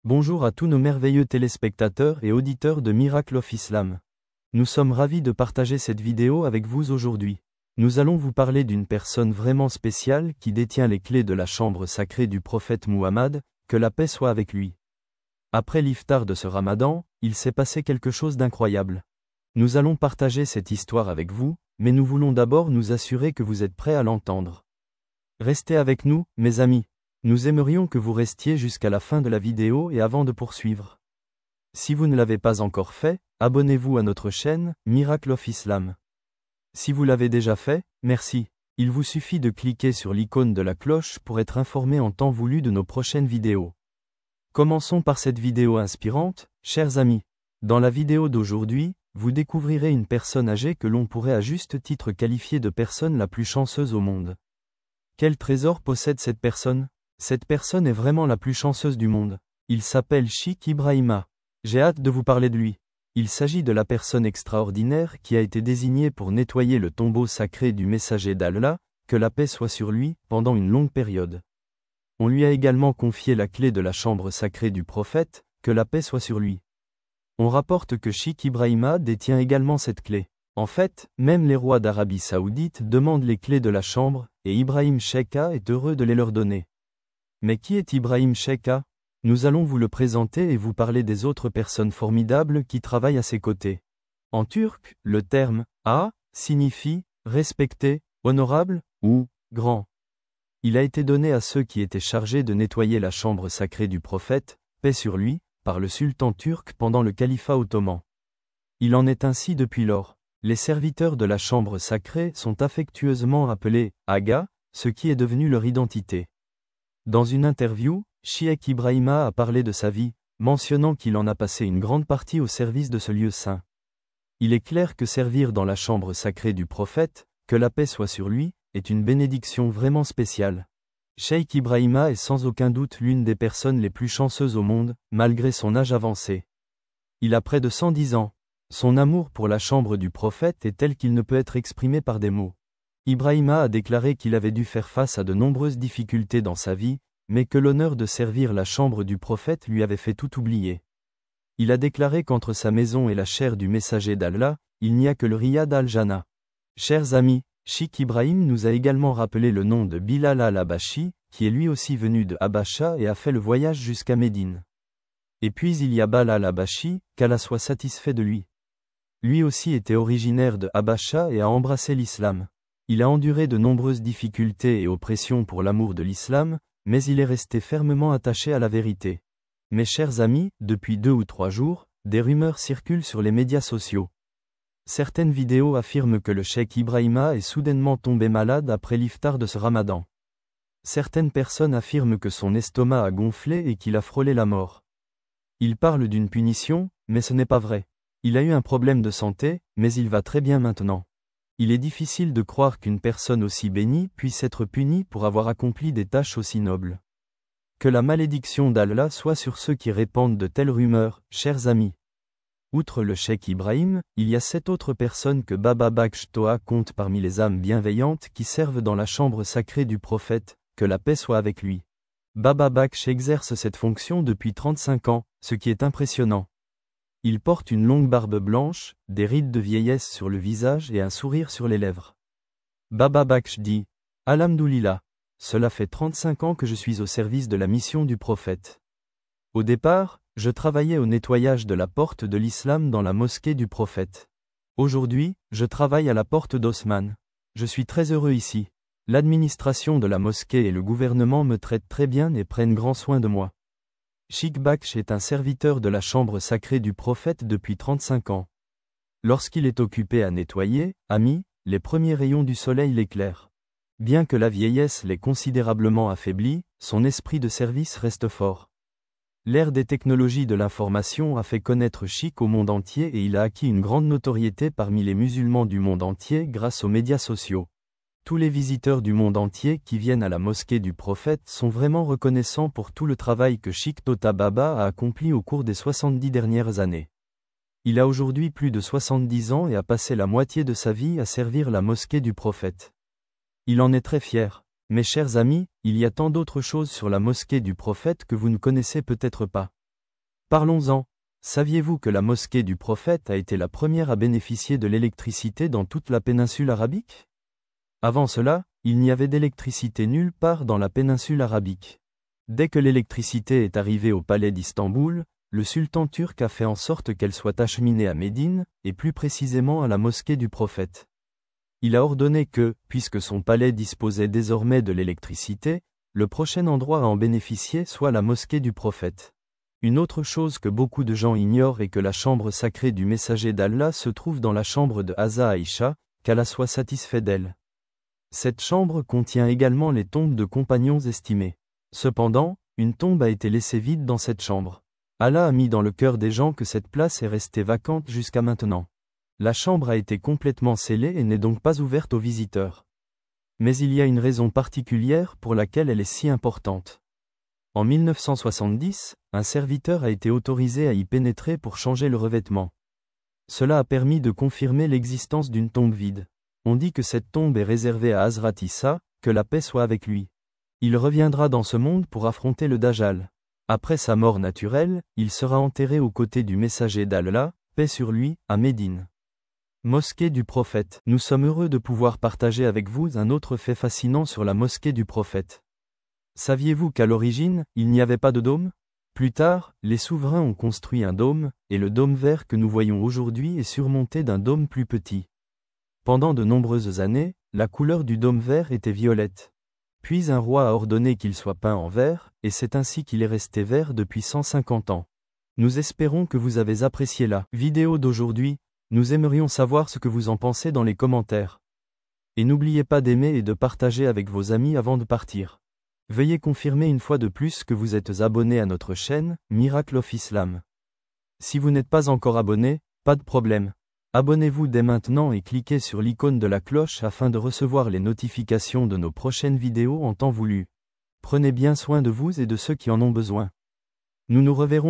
Bonjour à tous nos merveilleux téléspectateurs et auditeurs de Miracle of Islam. Nous sommes ravis de partager cette vidéo avec vous aujourd'hui. Nous allons vous parler d'une personne vraiment spéciale qui détient les clés de la chambre sacrée du prophète Muhammad, que la paix soit avec lui. Après l'iftar de ce ramadan, il s'est passé quelque chose d'incroyable. Nous allons partager cette histoire avec vous, mais nous voulons d'abord nous assurer que vous êtes prêts à l'entendre. Restez avec nous, mes amis. Nous aimerions que vous restiez jusqu'à la fin de la vidéo et avant de poursuivre. Si vous ne l'avez pas encore fait, abonnez-vous à notre chaîne, Miracle of Islam. Si vous l'avez déjà fait, merci. Il vous suffit de cliquer sur l'icône de la cloche pour être informé en temps voulu de nos prochaines vidéos. Commençons par cette vidéo inspirante, chers amis. Dans la vidéo d'aujourd'hui, vous découvrirez une personne âgée que l'on pourrait à juste titre qualifier de personne la plus chanceuse au monde. Quel trésor possède cette personne ? Cette personne est vraiment la plus chanceuse du monde. Il s'appelle Sheikh Ibrahima. J'ai hâte de vous parler de lui. Il s'agit de la personne extraordinaire qui a été désignée pour nettoyer le tombeau sacré du messager d'Allah, que la paix soit sur lui, pendant une longue période. On lui a également confié la clé de la chambre sacrée du prophète, que la paix soit sur lui. On rapporte que Sheikh Ibrahima détient également cette clé. En fait, même les rois d'Arabie Saoudite demandent les clés de la chambre, et Ibrahim Sheikha est heureux de les leur donner. Mais qui est Ibrahim Sheikha ? Nous allons vous le présenter et vous parler des autres personnes formidables qui travaillent à ses côtés. En turc, le terme « A » signifie « respecté »,« honorable » ou « grand ». Il a été donné à ceux qui étaient chargés de nettoyer la chambre sacrée du prophète, paix sur lui, par le sultan turc pendant le califat ottoman. Il en est ainsi depuis lors. Les serviteurs de la chambre sacrée sont affectueusement appelés « Aga », ce qui est devenu leur identité. Dans une interview, Sheikh Ibrahima a parlé de sa vie, mentionnant qu'il en a passé une grande partie au service de ce lieu saint. Il est clair que servir dans la chambre sacrée du prophète, que la paix soit sur lui, est une bénédiction vraiment spéciale. Sheikh Ibrahima est sans aucun doute l'une des personnes les plus chanceuses au monde, malgré son âge avancé. Il a près de 110 ans. Son amour pour la chambre du prophète est tel qu'il ne peut être exprimé par des mots. Ibrahima a déclaré qu'il avait dû faire face à de nombreuses difficultés dans sa vie, mais que l'honneur de servir la chambre du prophète lui avait fait tout oublier. Il a déclaré qu'entre sa maison et la chair du messager d'Allah, il n'y a que le Riyad al-Jannah. Chers amis, Sheikh Ibrahim nous a également rappelé le nom de Bilal al-Habashi, qui est lui aussi venu de Habasha et a fait le voyage jusqu'à Médine. Et puis il y a Bilal al-Habashi, qu'Allah soit satisfait de lui. Lui aussi était originaire de Habasha et a embrassé l'islam. Il a enduré de nombreuses difficultés et oppressions pour l'amour de l'islam, mais il est resté fermement attaché à la vérité. Mes chers amis, depuis 2 ou 3 jours, des rumeurs circulent sur les médias sociaux. Certaines vidéos affirment que le cheikh Ibrahima est soudainement tombé malade après l'iftar de ce ramadan. Certaines personnes affirment que son estomac a gonflé et qu'il a frôlé la mort. Ils parlent d'une punition, mais ce n'est pas vrai. Il a eu un problème de santé, mais il va très bien maintenant. Il est difficile de croire qu'une personne aussi bénie puisse être punie pour avoir accompli des tâches aussi nobles. Que la malédiction d'Allah soit sur ceux qui répandent de telles rumeurs, chers amis. Outre le cheikh Ibrahim, il y a 7 autres personnes que Baba Baksh Toa compte parmi les âmes bienveillantes qui servent dans la chambre sacrée du prophète, que la paix soit avec lui. Baba Baksh exerce cette fonction depuis 35 ans, ce qui est impressionnant. Il porte une longue barbe blanche, des rides de vieillesse sur le visage et un sourire sur les lèvres. Baba Baksh dit « Alhamdoulilah, cela fait 35 ans que je suis au service de la mission du prophète. Au départ, je travaillais au nettoyage de la porte de l'islam dans la mosquée du prophète. Aujourd'hui, je travaille à la porte d'Osman. Je suis très heureux ici. L'administration de la mosquée et le gouvernement me traitent très bien et prennent grand soin de moi. » Sheikh Baksh est un serviteur de la chambre sacrée du prophète depuis 35 ans. Lorsqu'il est occupé à nettoyer, amis, les premiers rayons du soleil l'éclairent. Bien que la vieillesse l'ait considérablement affaibli, son esprit de service reste fort. L'ère des technologies de l'information a fait connaître Sheikh au monde entier et il a acquis une grande notoriété parmi les musulmans du monde entier grâce aux médias sociaux. Tous les visiteurs du monde entier qui viennent à la mosquée du prophète sont vraiment reconnaissants pour tout le travail que Sheikh Tota Baba a accompli au cours des 70 dernières années. Il a aujourd'hui plus de 70 ans et a passé la moitié de sa vie à servir la mosquée du prophète. Il en est très fier. Mes chers amis, il y a tant d'autres choses sur la mosquée du prophète que vous ne connaissez peut-être pas. Parlons-en. Saviez-vous que la mosquée du prophète a été la première à bénéficier de l'électricité dans toute la péninsule arabique? Avant cela, il n'y avait d'électricité nulle part dans la péninsule arabique. Dès que l'électricité est arrivée au palais d'Istanbul, le sultan turc a fait en sorte qu'elle soit acheminée à Médine, et plus précisément à la mosquée du prophète. Il a ordonné que, puisque son palais disposait désormais de l'électricité, le prochain endroit à en bénéficier soit la mosquée du prophète. Une autre chose que beaucoup de gens ignorent est que la chambre sacrée du messager d'Allah se trouve dans la chambre de Hazrat Aïcha, qu'Allah soit satisfait d'elle. Cette chambre contient également les tombes de compagnons estimés. Cependant, une tombe a été laissée vide dans cette chambre. Allah a mis dans le cœur des gens que cette place est restée vacante jusqu'à maintenant. La chambre a été complètement scellée et n'est donc pas ouverte aux visiteurs. Mais il y a une raison particulière pour laquelle elle est si importante. En 1970, un serviteur a été autorisé à y pénétrer pour changer le revêtement. Cela a permis de confirmer l'existence d'une tombe vide. On dit que cette tombe est réservée à Hazrat Issa, que la paix soit avec lui. Il reviendra dans ce monde pour affronter le Dajjal. Après sa mort naturelle, il sera enterré aux côtés du messager d'Allah, paix sur lui, à Médine. Mosquée du prophète. Nous sommes heureux de pouvoir partager avec vous un autre fait fascinant sur la mosquée du prophète. Saviez-vous qu'à l'origine, il n'y avait pas de dôme? Plus tard, les souverains ont construit un dôme, et le dôme vert que nous voyons aujourd'hui est surmonté d'un dôme plus petit. Pendant de nombreuses années, la couleur du dôme vert était violette. Puis un roi a ordonné qu'il soit peint en vert, et c'est ainsi qu'il est resté vert depuis 150 ans. Nous espérons que vous avez apprécié la vidéo d'aujourd'hui. Nous aimerions savoir ce que vous en pensez dans les commentaires. Et n'oubliez pas d'aimer et de partager avec vos amis avant de partir. Veuillez confirmer une fois de plus que vous êtes abonné à notre chaîne, Miracle of Islam. Si vous n'êtes pas encore abonné, pas de problème. Abonnez-vous dès maintenant et cliquez sur l'icône de la cloche afin de recevoir les notifications de nos prochaines vidéos en temps voulu. Prenez bien soin de vous et de ceux qui en ont besoin. Nous nous reverrons